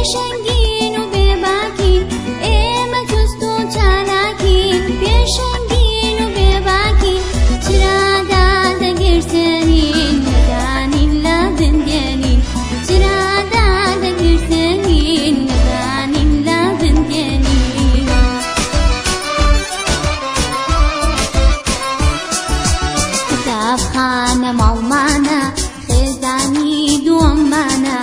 پێشەنگین و بێباکین ئێمە جوست و چالاکین پێشەنگین و بێباکین چرادا دەگرتێنین نەدانین لە بندێنین چرادا دەگرتێنین نەدانین لە بندێنین کتابخانە ماڵمانە خێزانی دووەممانە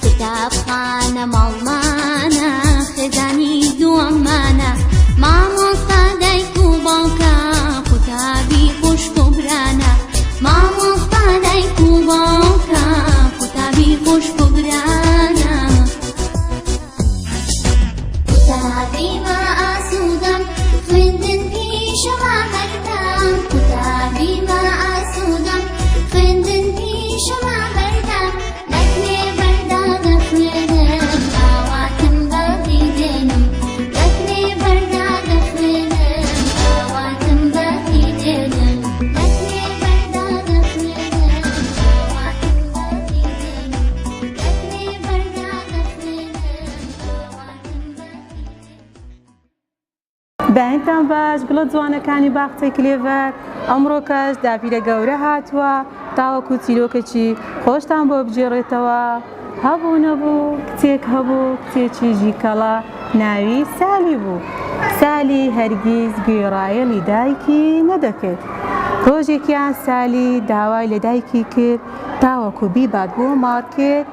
کتابخانە ماڵمانە خێزانی دووەممانە مامۆستا دایک و باوکە قوتابی خوشک و برانە مامۆستا دایک و باوکە قوتابی خوشک و برانە قوتابی ما ئاسوودەم خوێندن پیشەما هەردەم قوتابی ما ئاسوودەم خوێندن پیشەما هەردەم لەکوێ بەردا دەخوێنم ئاواتم بەدی دێنم لەکوێ بەردا دەخوێنم ئاواتم بەدی دێنم لەکوێ بەردا دەخوێنم ئاواتم بەدی دێنم لەکوێ بەردا دەخوێنم ئاواتم بەدی بەینتان باش گوڵە جوانەکانی باخچەی کلێڤەر ئەمڕۆ کەس داپیرە گەورە هاتووە تاوەکو چیرۆکێکی خۆشتان بۆ بجێڕێتەوە هەبوو نەبوو کچێک هەبوو کچێکیژی کەڵە ناوی سالی بوو سالی هەرگیز گوێڕایەڵی دایکی نەدەکرد ڕۆژێکیان سالی داوای لە دایکی کرد تاوەکو بیبات بۆ مارکێت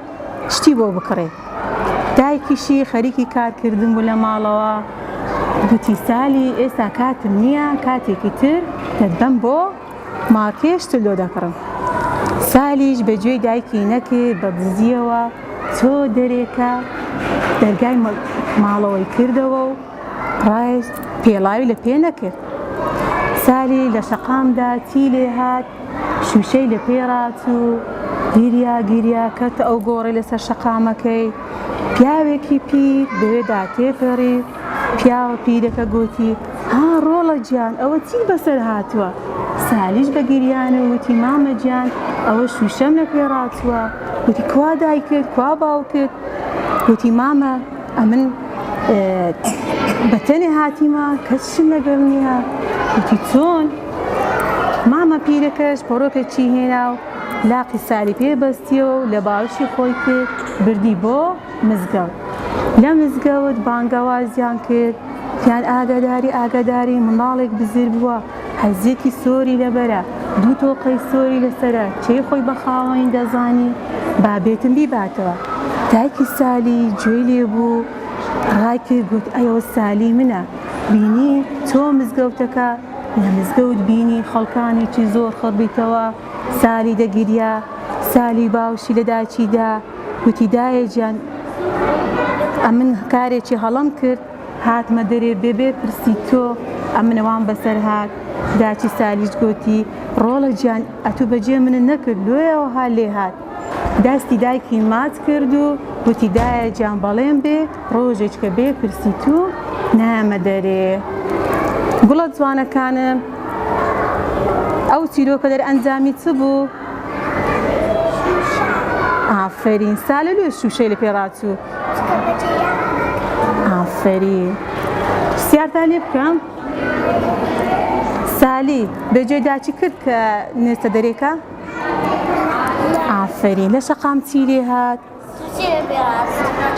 شتی بۆ بکڕێت دایکیشی خەریکی کارکردن بوو لە ماڵەوە گوتی سالی ئێستا کاتم نییە کاتێکی تر دەبەم بۆ مارکێ شتلۆ دەکڕم سالیش بەگوێی دایکی نەکرد بە دزیەوە چۆ دەرێکە دەرگای ماڵەوەی کردەوە و ڕایست پێڵاوی لە پێ نەکرد سالی لە شەقامدا چی لێ هات شوشەی لە پێڕاچوو گیریا کەوتە ئەو گۆڕی لەسەر شەقامەکەی پیاوێکی پیر بەوێدا تێپەڕی پیاوە پیرەکە گوتی ها ڕۆڵە گیان ئەوە چی بەسەر هاتووە سالیش بە گریانە وتی مامە گیان ئەوە شوشەم لە پێڕاچووە وتی کوا دای کرد کوا باو کرد وتی مامە ئەمن بەتەنێ هاتیمە کەسشم لەگەڵ نییە وتی چۆن مامە پیرەکەش پۆڕۆکێکی هێنا و لاقی سالی پێبەستیەوە و لە باوشی خۆی کرد بردی بۆ مزگەوت لە مزگەوت بانگەوازیان کرد یان ئاگاداری منداڵێک بزر بووە حەزێکی سۆری لەبەرە دوو تۆقەی سۆری لەسەرە چێ خۆی بە خاوەنی دەزانی بابێتم بیباتەوە دایکی سالی گوێی لێ بوو ڕای کرد گوت ئەوە سالی منە بینی تۆ مزگەوتەکە لە مزگەوت بینی خەڵکانێکی زۆر خڕبیتەوە سالی دەگیریا سالی باوشی لە داچیدا گوتی دایە گیان ئەمن کارێکی هەڵم کرد هاتمە دەرێ بێبێ پرسی تۆ ئەمنەوان بەسەر هات داچی سالیش گوتی ڕۆڵە گیان ئەتوو بەجێ منە نەکرد لۆیەوە ها لێ هات دەستی دایکی ماچ کرد و گوتی دایە گیان بەڵێم بێ ڕۆژێک کە بێ پرسی تو نامە دەرێ گوڵە جوانەکانم ئەو چیرۆکە دەرئەنجامی چ بوو؟ ئافرین سالە لێ شوشەی لە پێڕاچوو ئافرین پرسیارتان لێ بکەم سالی بەجێ داچی کرد کە نێستە دەرێکە؟ ئافرین لە شەقام چی لێ هات؟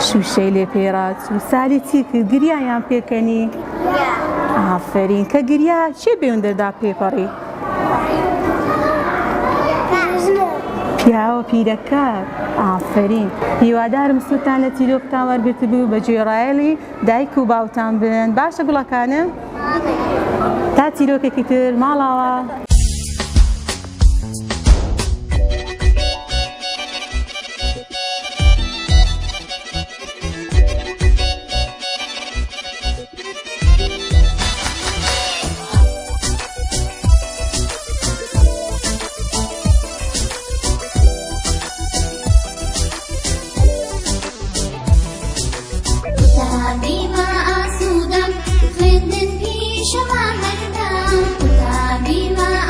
شوشەی لێ پێڕاچوو سالی چی کرد گریایان پێکەنی؟ ئافرین کە گریا چێ بێوندەدا پێپەڕی؟ پیاوە پیرەکە ئافرین هیوادارم سوتان لە تیرۆکتان وەرگرت بوو بە گوێڕایەڵی دایک و باوتان بن باشە گوڵەکانم تا تیرۆکێکی تر ماڵاوە قوتابی ما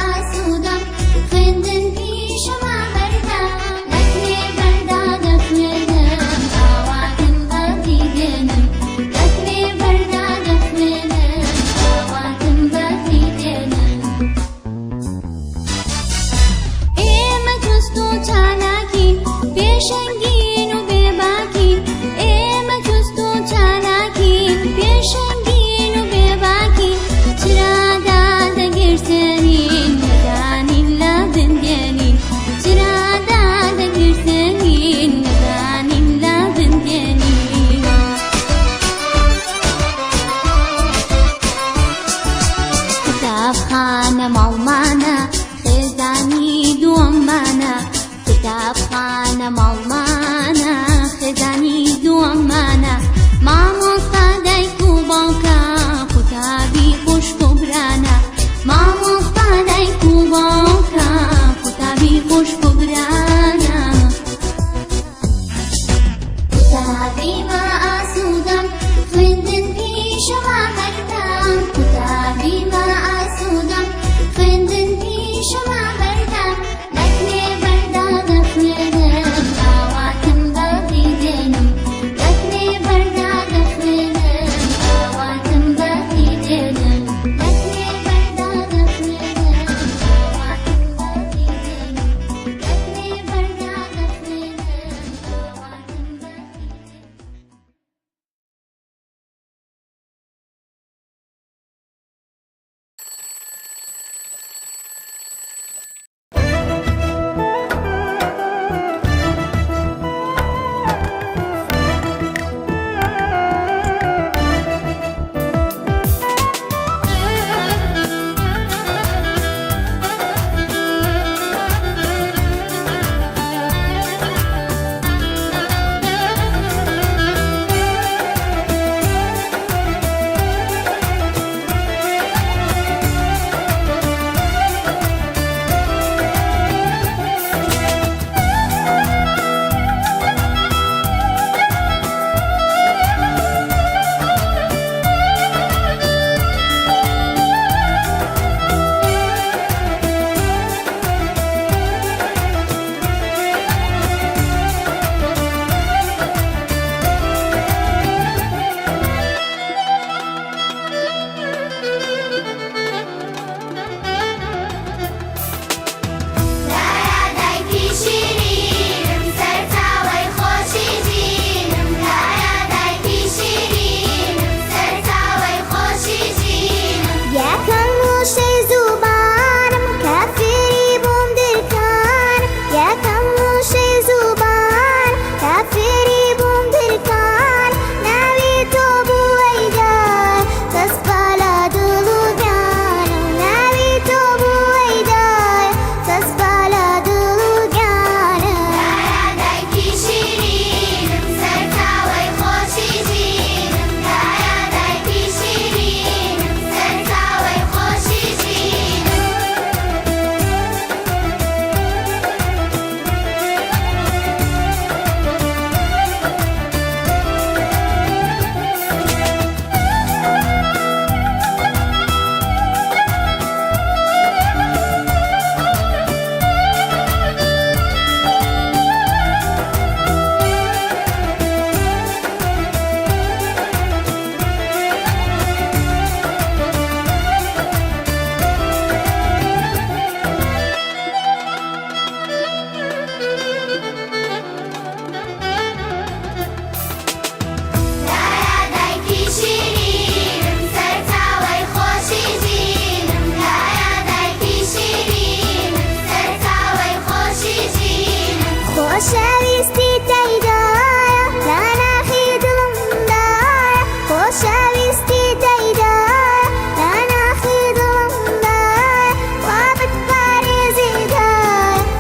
خۆشەویستی تەیدایە لە ناخی دڵمدایە خۆشەویستی تەیدایە لە ناخی دڵمدایە وا بتپارێزیدایە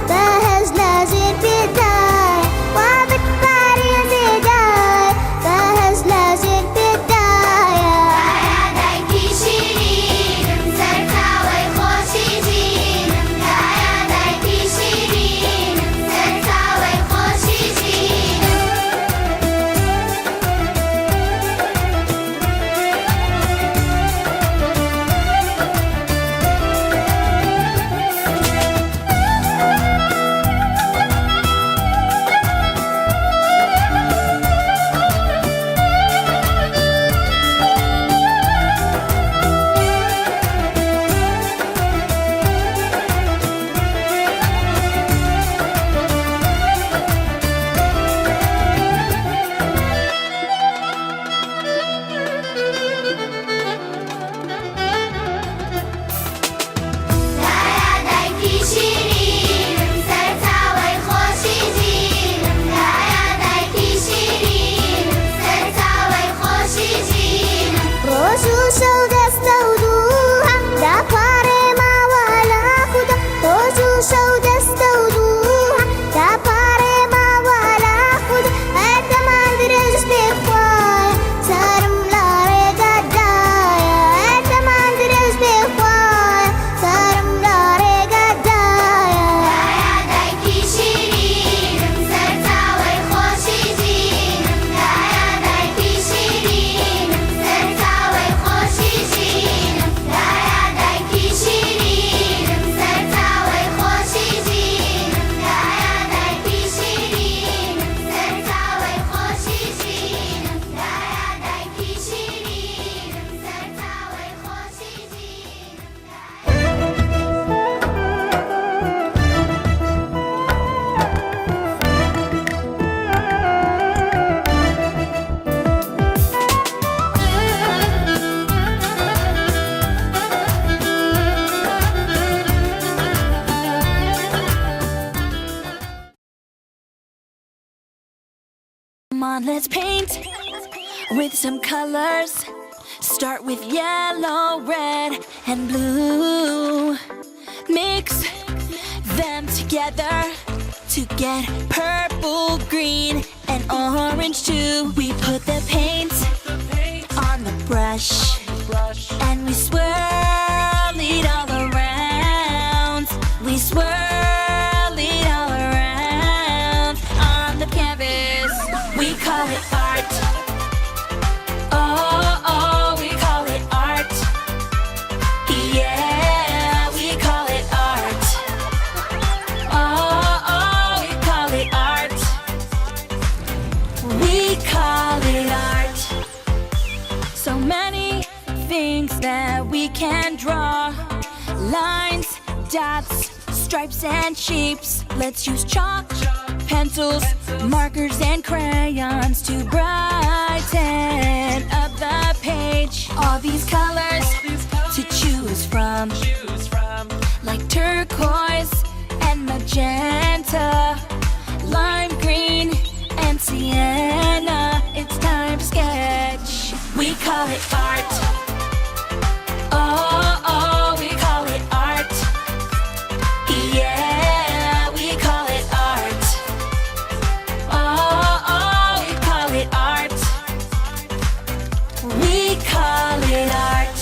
بەهەژ لە ژێر پێدایە وا بتپارێزیدایە بەهەژ لە ژێر پێدایە دایکی شیرینم سەرچاوەی خۆشی ژینم دایە دایکی شیرینم سەرچاوەی خۆشی ژینم دایە دایکی شیرینم سەرچاوەی خۆشی ژینم دایە دایکی شیرینم سەرچاوەی خۆشی ژینم ڕۆژ و شەو دەستە و دووهەم داپارێماوە لە خودا ڕۆژ و شەو دەستە و دووهەم داپارێماوە لە خودا هەردەمان درێژ بێخوایە سەرم لە ڕێگەدایە هەردەمان درێژ بێخوایە سەرم لە ڕێگەدایە دایە دایکی شیرینم سەرچاوەی خۆشی ژینم دایە دایکی شیرینم سەرچاوەی خۆشی ژینم دایە دایکی شیرینم سەرچاوەی خۆشی ژینم دایە دایکی شیرینم سەرچاوەی خۆشی ژینم دایە دایکی شیرینم سەرچاوەی خۆشی Come on, let's paint with some colors. Start with yellow, red, and blue. Mix them together to get purple, green, and orange too. We put the paint on the brush and we swirl it all around. We swirl it all around on the canvas. We call it art. Oh, oh, we call it art. Yeah, we call it art. Oh, oh, we call it art. We call it art. So many things that we can draw. Lines, dots, stripes and shapes. Let's use chalk, pencils, markers and crayons to brighten up the page. All these colors to choose from, like turquoise and magenta, lime green and sienna. It's time to sketch. We call it art. Oh, oh, we call it art. Yeah, we call it art. Oh, oh, we call it art. We call it art.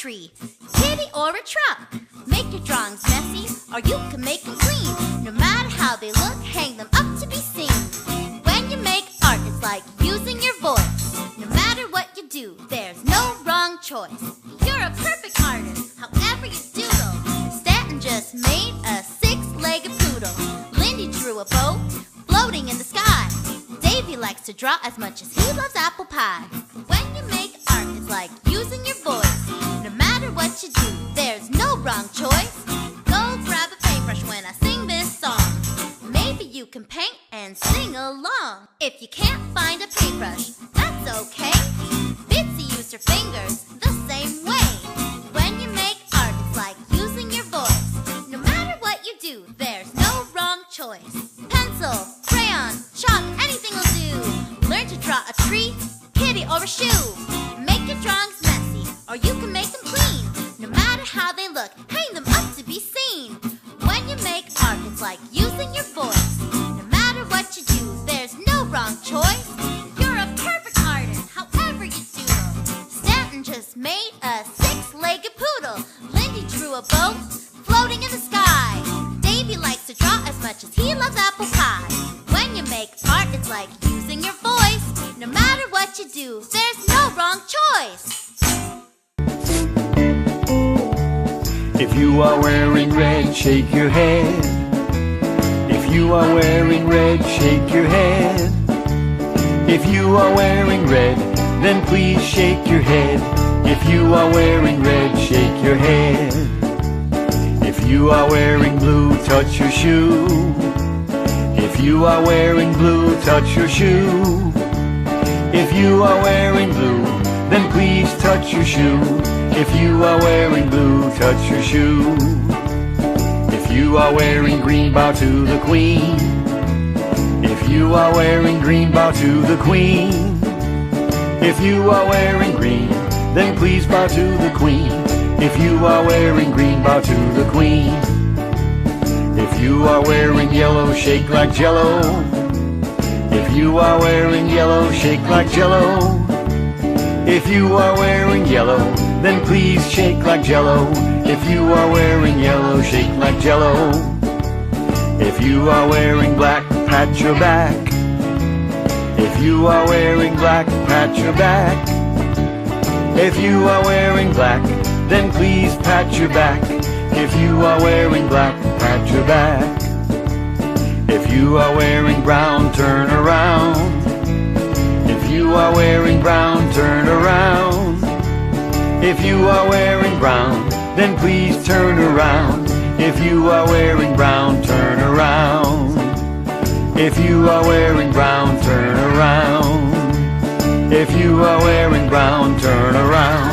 tree, kitty or a truck. Make your drawings messy, or you can make them clean. No matter how they look, hang them up to be seen. When you make art, it's like using your voice. No matter what you do, there's no wrong choice. You're a perfect artist, however you doodle. Stanton just made a six-legged poodle. Lindy drew a boat floating in the sky. Davy likes to draw as much as he loves apple pie. When you make art, it's like using your voice. No matter what you do, there's no wrong choice. Go grab a paintbrush when I sing this song. Maybe you can paint and sing along. If you can't find a paintbrush, that's okay. Bitsy used her fingers the same way. When you make art, it's like using your voice. No matter what you do, there's no wrong choice. Pencil, crayon, chalk, anything will do. Learn to draw a tree, kitty, or a shoe. Make your drawings messy, or you can make them clean. No matter how they look, hang them up to be seen. When you make art, it's like using your voice. No matter what you do, there's no wrong choice. You're a perfect artist, however you doodle. Stanton just made a six-legged poodle. Lindy drew a boat floating in the sky. Davy likes to draw as much as he loves apple pie. When you make art, it's like using your voice. No matter what you do, there's no wrong choice. If you are wearing red, shake your head. If you are wearing red, shake your head. If you are wearing red, then please shake your head. If you are wearing red, shake your head. If you are wearing blue, touch your shoe. If you are wearing blue, touch your shoe. If you are wearing blue, then please touch your shoe. If you are wearing blue, touch your shoe. If you are wearing green, bow to the queen. If you are wearing green, bow to the queen. If you are wearing green, then please bow to the queen. If you are wearing green, bow to the queen. If you are wearing yellow, shake like jello. If you are wearing yellow, shake like jello. If you are wearing yellow, then please shake like jello. If you are wearing yellow, shake like jello. If you are wearing black, pat your back. If you are wearing black, pat your back. If you are wearing black, then please pat your back. If you are wearing black, pat your back. If you are wearing brown, turn around. If you are wearing brown, turn around. If you are wearing brown, then please turn around. If you are wearing brown, turn around. If you are wearing brown, turn around. If you are wearing brown, turn around.